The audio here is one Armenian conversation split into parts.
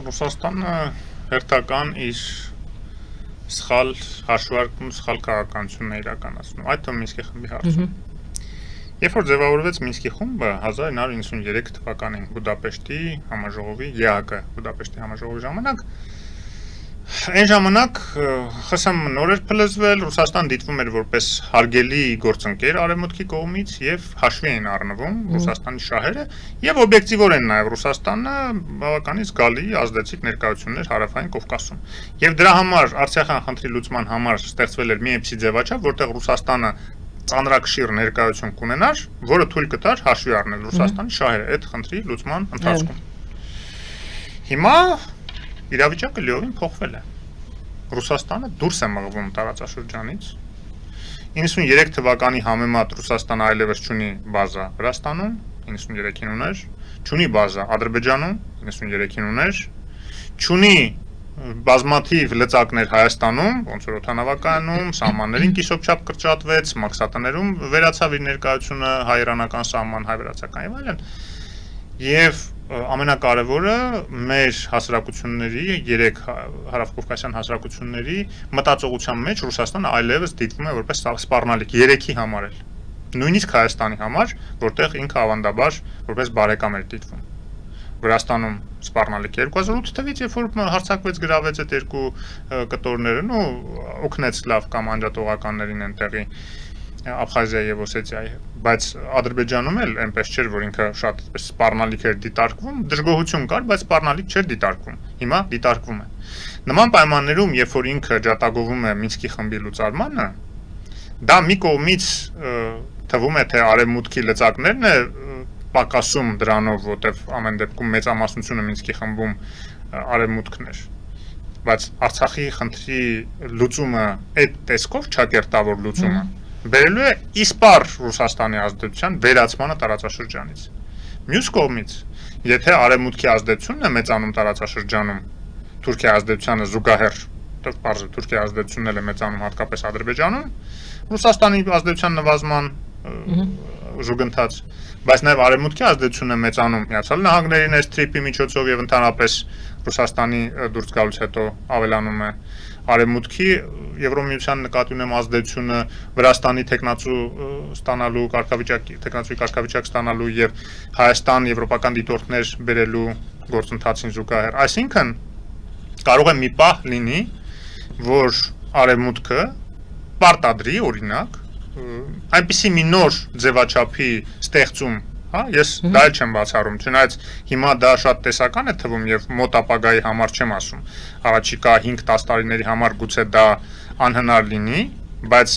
Ռուսաստանը հերթական իր սխալ հաշվարկում, սխալ քաղաքականությունն է իրականացնում, այդ թվում Մինսկի խմբի հարցում։ Երբ որ ձևավորվեց Մինսկի խումբը 1993 թվականին Բուդապեշտի համաժողովի ԵԱՀԿ Բուդապեշտի համաժողովի ժամանակ, այն ժամանակ ԽՍՀՄ նոր էր փլզվել, Ռուսաստան դիտվում էր որպես հարգելի գործընկեր արևմուտքի կողմից եւ հաշվի էին առնվում Ռուսաստանի շահերը եւ օբյեկտիվորեն նաեւ Ռուսաստանը բավականին զգալի ազդեցիկ ներկայություններ հարավային Կովկասում։ Եվ դրա համար Արցախյան խնդրի լուծման համար ստեղծվել էր մի այնպիսի ձևաչափ, որտեղ Ռուսաստանը ծանրակշիռ ներկայություն կունենար, որը թույլ կտար հաշվի առնել Ռուսաստանի շահերը այդ խնդրի լուծման ընթացքում։ Հիմա իրավիճակը լիովին փոխվել է։ Ռուսաստանը դուրս է մղվում տարածաշրջանից։ 93 թվականի համեմատ Ռուսաստանը այլևս չունի բազա Վրաստանում, 93-ին ուներ, չունի բազա Ադրբեջանում, 93-ին ուներ, չունի բազմաթիվ լծակներ Հայաստանում, ոնց որ օդանավակայանում, սահմաններին կիսոպչափ կրճատվեց, մաքսատներում վերացավ իր ներկայությունը հայ-իրանական սահման, հայ-վրացական եւ այլն։ Եվ ամենակարևորը մեր հասարակությունների, 3 հարավկովկասյան հասարակությունների մտածողության մեջ Ռուսաստանը այլևս դիտվում է որպես սպառնալիք 3-ի համար էլ։ Նույնիսկ Հայաստանի համար, որտեղ ինքը ավանդաբար որպես բարեկամ էր դիտվում։ Վրաստանում սպառնալիք 2008 թվականից, երբ որ հարձակվեց գրավեց այդ երկու կտորները, ու օգնեց լավ կամ անջատողականներին այնտեղի Աբխազիայի եւ Օսետիայի, բայց Ադրբեջանում էլ այնպես չէր, որ ինքը շատ այդպես սպառնալիք էր դիտարկվում, դժգոհություն կար, բայց սպառնալիք չէր դիտարկվում։ Հիմա դիտարկվում է։ Նման պայմաններում, երբ որ ինքը ջատագովում է Մինսկի խմբի լուծարմանը, դա մի կողմից թվում է, թե արևմուտքի լծակներն է պակասում դրանով, որտեվ ամեն դեպքում մեծամասնությունը Մինսկի խմբում արևմուտքն էր։ Բայց Արցախի խնդրի լուծումը այդ տեսքով չակերտավոր լուծումը բերելու է իսպառ Ռուսաստանի ազդեցության վերացմանը տարածաշրջանից։ Մյուս կողմից, եթե արևմուտքի ազդեցությունն է մեծանում տարածաշրջանում, Թուրքիայի ազդեցությանը զուգահեռ, պարզ է Թուրքիայի ազդեցությունն էլ է մեծանում հատկապես Ադրբեջանում, Ռուսաստանի ազդեցության նվազման զուգընթաց, բայց նաև արևմուտքի ազդեցությունը մեծանում Միացյալ Նահանգների Սթրիփի միջոցով եւ ընդհանրապես Ռուսաստանի դուրս գալուց հետո ավելանում է արևմուտքի Եվրոմիության նկատի ունեմ ազդեցությունը Վրաստանի տեխնացու ստանալու կարգավիճակի տեխնացուի կարգավիճակ ստանալու եւ Հայաստան եվրոպական դիտորդներ բերելու գործընթացին զուգահեռ, այսինքն կարող է մի պահ լինի, որ արևմուտքը պարտադրի օրինակ այնպիսի մի նոր ձևաչափի ստեղծում, հա, ես դա էլ չեմ բացառում, չնայած հիմա դա շատ տեսական է թվում եւ մոտ ապագայի համար չեմ ասում, առաջիկա 5-10 տարիների համար գուցե դա անհնար լինի, բայց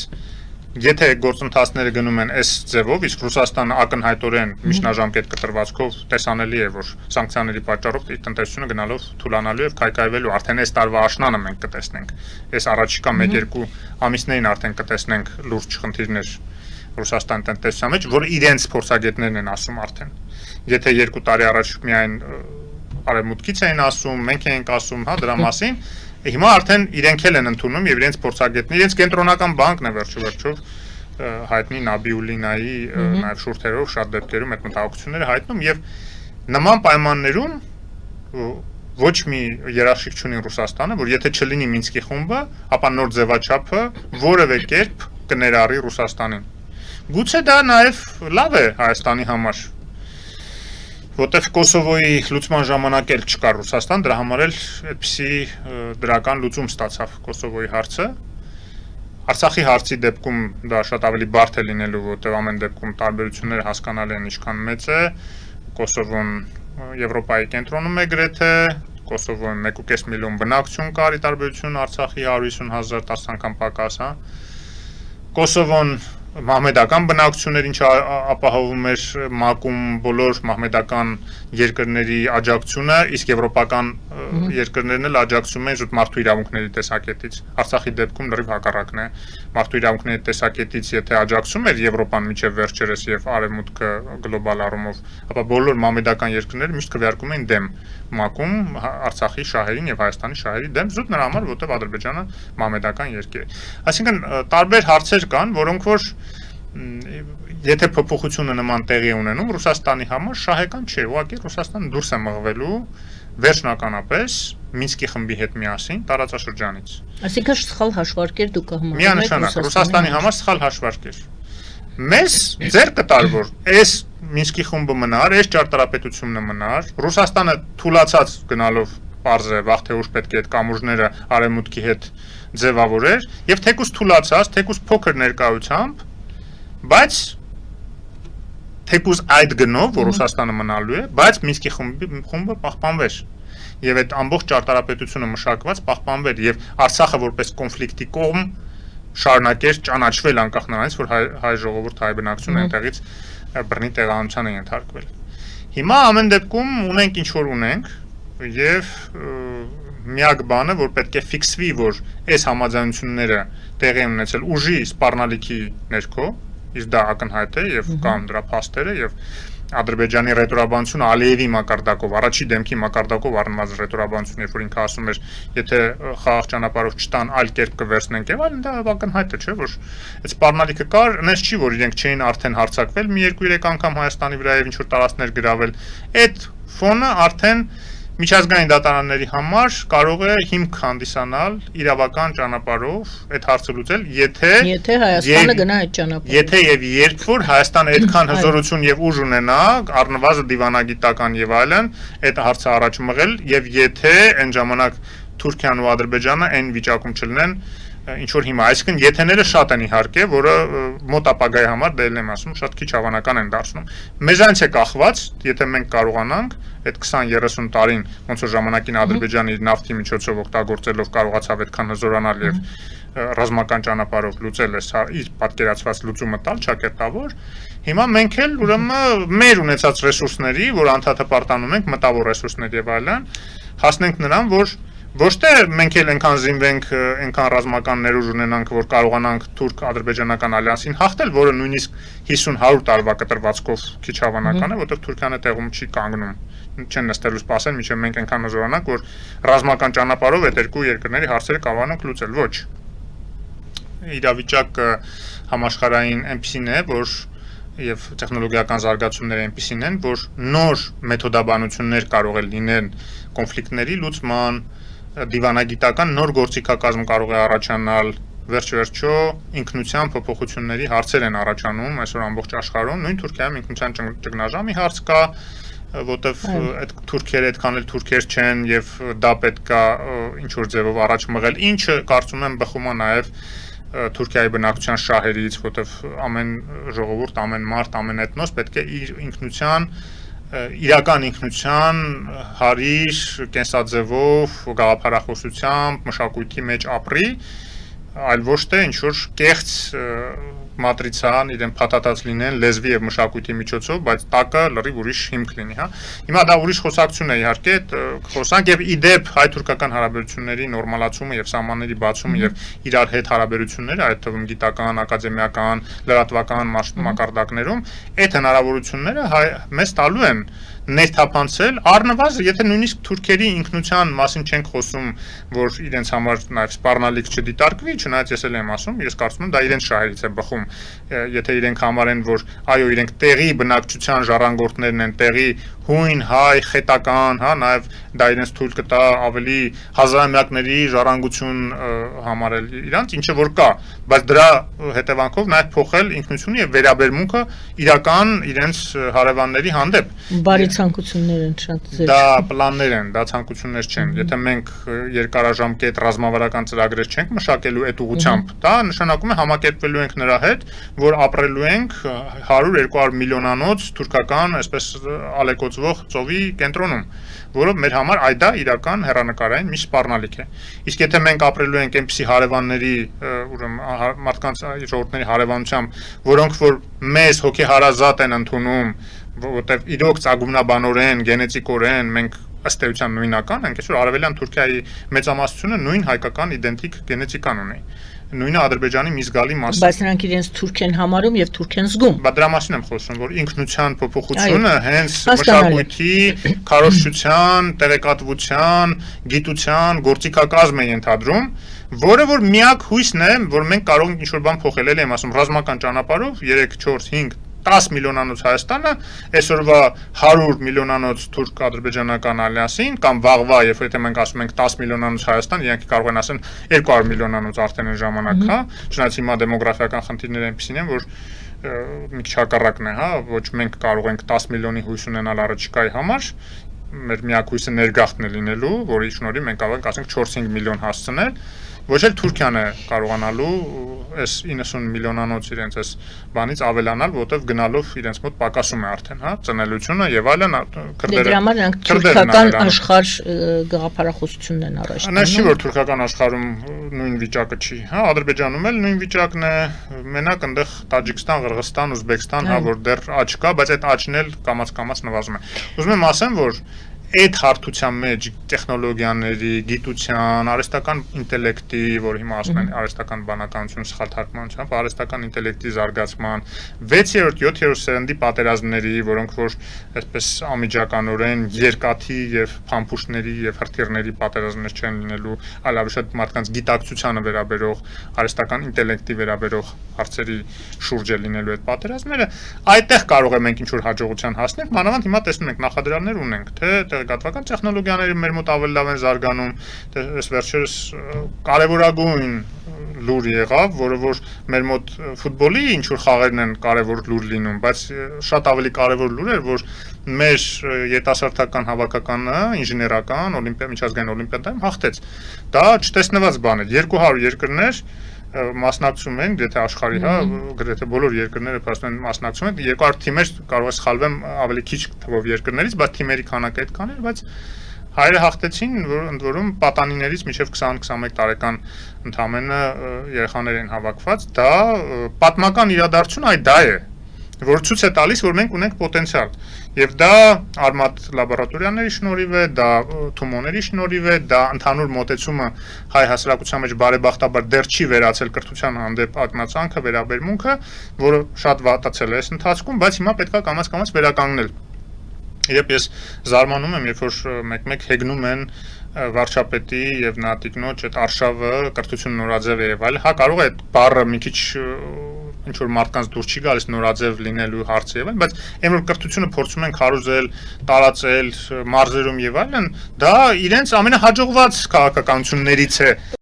եթե գործընթացները գնում են այս ձևով, իսկ Ռուսաստանը ակնհայտորեն միջնաժամկետ կտրվածքով տեսանելի է, որ սանկցիաների պատճառով իր տնտեսությունը գնալով թուլանալու եւ քայքայվելու, արդեն այս տարվա աշնանը մենք կտեսնենք, այս առաջիկա 1-2 ամիսներին արդեն կտեսնենք լուրջ խնդիրներ Ռուսաստանի տնտեսության մեջ, որ իրենց փորձագետներն են ասում արդեն։ Եթե 2 տարի առաջ միայն արևմուտքից էին ասում, մենք էինք ասում, հա, դրա մասին, հիմա արդեն իրենք էլ են ընդունում եւ իրենց փորձագետները, իրենց կենտրոնական բանկն է վերջով հայտնի Նաբիուլինայի նաեւ շուրթերով շատ դեպքերում այդ մտահոգությունները հայտնում եւ նման պայմաններում ոչ մի երաշխիք չունի Ռուսաստանը, որ եթե չլինի Մինսկի խումբը, ապա նոր ձևաչափը որևէ կերպ կներառի Ռուսաստանին։ Գուցե դա նաեւ լավ է Հայաստանի համար, որտեղ Կոսովոյի լուծման ժամանակ էլ չկար Ռուսաստան, դրա համար էլ այդպիսի դրական լուծում ստացավ Կոսովոյի հարցը։ Արցախի հարցի դեպքում դա շատ ավելի բարդ է լինելու, որտեղ ամեն դեպքում տարբերությունները հասկանալի են ինչքան մեծ է։ Կոսովոն Եվրոպայի կենտրոնում է գրեթե, Կոսովոյում 1.5 միլիոն բնակչություն կար, ի տարբերություն Արցախի 150,000 10 անգամ պակաս, հա։ Կոսովոն մահմեդական բնակչություններ, ինչը ապահովում էր ՄԱԿ-ում բոլոր մահմեդական երկրների աջակցությունը, իսկ եվրոպական երկրներն էլ աջակցում են զուտ մարդու իրավունքների տեսակետից։ Արցախի դեպքում լրիվ հակառակն է։ Մարդու իրավունքների տեսակետից եթե աջակցում էր Եվրոպան միջև վերջերս եւ արևմուտքը գլոբալ առումով, ապա բոլոր մահմեդական երկրները միշտ քվեարկում էին դեմ ՄԱԿ-ում Արցախի շահերին եւ Հայաստանի շահերի դեմ, զուտ նրա համար, որտեղ Ադրբեջանը մահմեդական երկիր է։ Այսինքն տարբեր հարցեր կան, որոնք որ եթե փոփոխությունը նման տեղի ունենում, Ռուսաստանի համար շահեկան չէ, ուղղակի Ռուսաստանը դուրս է մղվելու վերջնականապես Մինսկի խմբի հետ միասին տարածաշրջանից։ Այսինքն սխալ հաշվարկեր դուք համարում եք Միանշանակ Ռուսաստանի համար սխալ հաշվարկեր։ Մեզ ձեր կտար, որ այս Մինսկի խումբը մնար, այս ճարտարապետությունը մնար, Ռուսաստանը թուլացած գնալով պարզ է վաղ թե ուշ պետք է այդ կամուրջները արևմուտքի հետ ձևավորեր եւ թեկուզ թուլացած, թեկուզ փոքր ներկայությամբ, բայց թեկուզ այդ գնով, որ Ռուսաստանը մնալու է, բայց Մինսկի խումբը պահպանվեր եւ այդ ամբողջ ճարտարապետությունը մշակված պահպանվեր եւ Արցախը որպես կոնֆլիկտի կողմ շարունակեր ճանաչվել անկախ նրանից, որ հայ ժողովուրդ հայ բնակչությունը այնտեղից բռնի տեղահանության է ենթարկվել։ Հիմա ամեն դեպքում ունենք ինչ որ ունենք եւ միակ բանը, որ պետք է ֆիքսվի, որ այս համաձայնությունները տեղի են ունեցել ուժի սպառնալիքի ներքո, իսկ դա ակնհայտ է եւ կան դրա փաստերը եւ Ադրբեջանի ռետորաբանությունը Ալիևի մակարդակով, առաջի դեմքի մակարդակով առնվազն ռետորաբանություն, երբ որ ինքը ասում էր, եթե խաղաղ ճանապարհով չտան, այլ կերպ կվերցնենք եւ այլն, դա ակնհայտ է, չէ՞, որ այդ սպառնալիքը կար, այնպես չի, որ իրենք չէին արդեն հարձակվել մի 2-3 անգամ Հայաստանի վրա եւ ինչ որ տարածքներ գրավել։ Այդ ֆոնը արդեն միջազգային դատարանների համար կարող է հիմք հանդիսանալ իրավական ճանապարհով այդ հարցը լուծել, եթե Հայաստանը գնա այդ ճանապարհով։ Եթե եւ երբ որ Հայաստանը այդքան հզորություն եւ ուժ ունենա, առնվազն դիվանագիտական եւ այլն, այդ հարցը առաջ մղել եւ եթե այն ժամանակ Թուրքիան ու Ադրբեջանը այն վիճակում չլինեն, ինչ որ հիմա, այսինքն եթեները շատ են իհարկե, որը մոտ ապագայի համար դել եմ ասում, շատ քիչ հավանական են դարձնում։ Մեզանից է կախված, եթե մենք կարողանանք այդ 20-30 տարին, ոնց որ ժամանակին Ադրբեջանը իր նավթի միջոցով օգտագործելով կարողացավ այդքան հզորանալ եւ ռազմական ճանապարհով լուծել այս իր պատկերացված լուծումը տալ ճակերտավոր, հիմա մենք էլ ուրեմն մեր ունեցած ռեսուրսների, որ անդադար պարտանում ենք մտավոր ռեսուրսներ եւ այլն, հասնենք նրան, որ ոչ թե մենք էլ այնքան զինվենք, այնքան ռազմական ներուժ ունենանք, որ կարողանանք թուրք-ադրբեջանական ալյանսին հաղթել, որը նույնիսկ 50-100 տարվա կտրվածքով քիչ հավանական է, որտեղ Թուրքիան տեղում չի կանգնում, չեն նստելու սպասեն, մինչև մենք այնքան հզորանանք, որ ռազմական ճանապարհով այդ երկու երկրների հարցերը կարողանանք լուծել, ոչ։ Իրավիճակը համաշխարհային այնպիսին է, որ եւ տեխնոլոգիական զարգացումները այնպիսին են, որ նոր մեթոդաբանություններ կարող է լինեն կոնֆլիկտների լուծման, դիվանագիտական նոր գործիքակազմ կարող է առաջանալ, վերջ-վերջո ինքնության փոփոխությունների հարցեր են առաջանում այսօր ամբողջ աշխարհում, նույն Թուրքիայում ինքնության ճգնաժամի հարց կա, որտեվ այդ թուրքերը այդքան էլ թուրքեր չեն եւ դա պետք է ինչ որ ձևով առաջ մղել, ինչը կարծում եմ բխում է նաեւ Թուրքիայի բնակչության շահերից, որտեվ ամեն ժողովուրդ, ամեն մարդ, ամեն էթնոս պետք է իր ինքնության իրական ինքնության հարիր կենսաձևով, գաղափարախոսությամբ, մշակույթի մեջ ապրի, այլ ոչ թե ինչ որ կեղծ մատրիցան իրեն փաթաթած լինեն լեզվի եւ մշակույթի միջոցով, բայց տակը լրիվ ուրիշ հիմք լինի, հա։ Հիմա դա ուրիշ խոսակցություն է իհարկե, խոսանք եւ իդեպ հայ-թուրքական հարաբերությունների նորմալացումը եւ սահմանների բացումը եւ իրար հետ հարաբերությունները, այդ թվում գիտական, ակադեմիական, լրատվական մակարդակներում, այդ հնարավորությունները մեզ տալու են ներթափանցել, առնվազն եթե նույնիսկ թուրքերի ինքնության մասին չենք խոսում, որ իրենց համար նաև սպառնալիք չդիտարկվի, չնայած ես էլ եմ ասում, ես կարծում եմ դա իրենց շահերից է բխում, եթե իրենք համարեն, որ այո, իրենք տեղի բնակչության ժառանգորդներն են, տեղի հույն, հայ, խետական, հա, նաև դա իրենց թույլ կտա ավելի հազարամյակների ժառանգություն համարել իրանց, ինչը որ կա, բայց դրա հետևանքով նաև փոխել ինքնությունը եւ վերաբերմունքը իրական իրենց հարևանների հանդեպ։ Բարի ցանկություններ են շատ ձեր։ Դա պլաններ են, դա ցանկություններ չեն։ Եթե մենք երկարաժամկետ ռազմավարական ծրագրեր չենք մշակելու այդ ուղղությամբ, դա նշանակում է համակերպվելու ենք նրա հետ, որ ապրելու ենք 100-200 միլիոնանոց թուրքական, այսպես ալեկոծվող ծովի կենտրոնում, որը մեր համար դա իրական հեռանկարային մի սպառնալիք է։ Իսկ եթե մենք ապրելու ենք այնպիսի հարևանների, ուրեմն մարդկանց ժողովուրդների հարևանությամբ, որոնք որ մեզ հոգեհարազատ են ընդունում, որտեղ իրոք ծագումնաբանորեն, գենետիկորեն մենք ըստ էության նույնական ենք, այսօր արևելյան Թուրքիայի մեծամասնությունը նույն հայկական իդենտիկ գենետիկան ունի։ Նույնը Ադրբեջանի մի զգալի մասը։ Բայց նրանք իրենց թուրք են համարում եւ թուրք են զգում։ Բայց դրա մասին եմ խոսում, որ ինքնության փոփոխությունը հենց մշակույթի, քարոզչության, տեղեկատվության, գիտության գործիքակազմ է ենթադրում, որը որ միակ հույսն է, որ մենք կարող ենք ինչ-որ բան փոխել, եմ ասում, ռազմական ճանապարհով 3, 4, 5 10 միլիոնանոց Հայաստանը, այսօրվա 100 միլիոնանոց թուրք-ադրբեջանական ալյանսին կամ վաղվա, երբ որ մենք ասում ենք 10 միլիոնանոց Հայաստան, իրենք կարող են ասեն 200 միլիոնանոց արդեն այն ժամանակ, հա, չնայած հիմա դեմոգրաֆիական խնդիրները այնպեսին են, որ մի քիչ հակառակն է, հա, ոչ մենք կարող ենք 10 միլիոնի հույս ունենալ առաջիկայի համար, մեր միակ հույսը ներգաղթն է լինելու, որի շնորհիվ մենք կարող ենք ասենք 4-5 միլիոն հասցնել, ոչ էլ Թուրքիան է կարողանալու այս 90 միլիոնանոց իրենց այս բանից ավելանալ, որտեվ գնալով իրենց մոտ պակասում է արդեն, հա, ծնելիությունը եւ այլն քրդերը։ Դրա համար նրանք թուրքական աշխարհ գաղափարախոսությունն են առաջ տանում։ Չի որ թուրքական աշխարհում նույն վիճակը չի, հա, Ադրբեջանում էլ նույն վիճակն է, մենակ այնտեղ Տաջիկստան, Ղրղստան, Ուզբեկստան, հա, որ դեռ աճ կա, բայց այդ աճն էլ կամաց նվազում է։ Ուզում եմ ասեմ, որ այդ հարթության մեջ տեխնոլոգիաների, գիտության, արհեստական ինտելեկտի, որ հիմա ասում են արհեստական բանականություն սխալ թարգմանությամբ, արհեստական ինտելեկտի զարգացման 6-րդ, 7-րդ սերնդի պատերազմների, որոնք որ այսպես ամիջականորեն երկաթի եւ փամփուշտների եւ հրթիռների պատերազմներ չեն լինելու, այլ ավելի շատ մարդկանց գիտակցությանը վերաբերող, արհեստական ինտելեկտի վերաբերող հարցերի շուրջ է լինելու այդ պատերազմները, այդտեղ կարող է մենք ինչ-որ հաջողության հասնել, մանավանդ հիմա տեսնում ենք նախադրյալներ ունենք, թե տեղեկատվական տեխնոլոգիաները մեր մոտ ավելի լավ են զարգանում, այս վերջերս կարևորագույն լուր եղավ, որը որ մեր մոտ ֆուտբոլի ինչ-որ խաղերն են կարևոր լուր լինում, բայց շատ ավելի կարևոր լուր էր, որ մեր երիտասարդական հավաքականը, ինժեներական, միջազգային օլիմպիադայում հաղթեց։ Դա չտեսնված բան է, 200 երկրներ մասնակցում են, եթե աշխարհի, հա, գրեթե բոլոր երկրները փաստորեն մասնակցում են, 200 թիմեր կարող է սխալվեմ ավելի քիչ թվով երկրներից, բայց թիմերի քանակը այդքան էր, բայց հայերը հաղթեցին, որ ընդ որում պատանիներից մինչև 20-21 տարեկան ընդամենը երեխաներ են հավաքված, դա պատմական իրադարձություն այ դա է, որ ցույց է տալիս, որ մենք ունենք պոտենցիալ, եւ դա արմատ լաբորատորիաների շնորհիվ է, դա թումոների շնորհիվ է, դա ընդհանուր մոտեցումը հայ հասարակության մեջ բարեբախտաբար դեռ չի վերացել կրթության հանդեպ ակնածանքը, վերաբերմունքը, որը շատ վատացել է այս ընթացքում, բայց հիմա պետք է կամաց վերականգնել։ Երբ ես զարմանում եմ, երբ որ մեկ-մեկ հեգնում են վարչապետի եւ նատիկնոջ այդ արշավը, կրթություն նորաձև եւ այլ, հա կարող է այդ բառը մի քիչ ինչ որ մարդկանց դուր չի գալիս նորաձև լինելու հարցը եւ այլն, բայց այն որ կրթությունը փորձում են քարոզել, տարածել մարզերում եւ այլն, դա իրենց ամենահաջողված քաղաքականություններից է։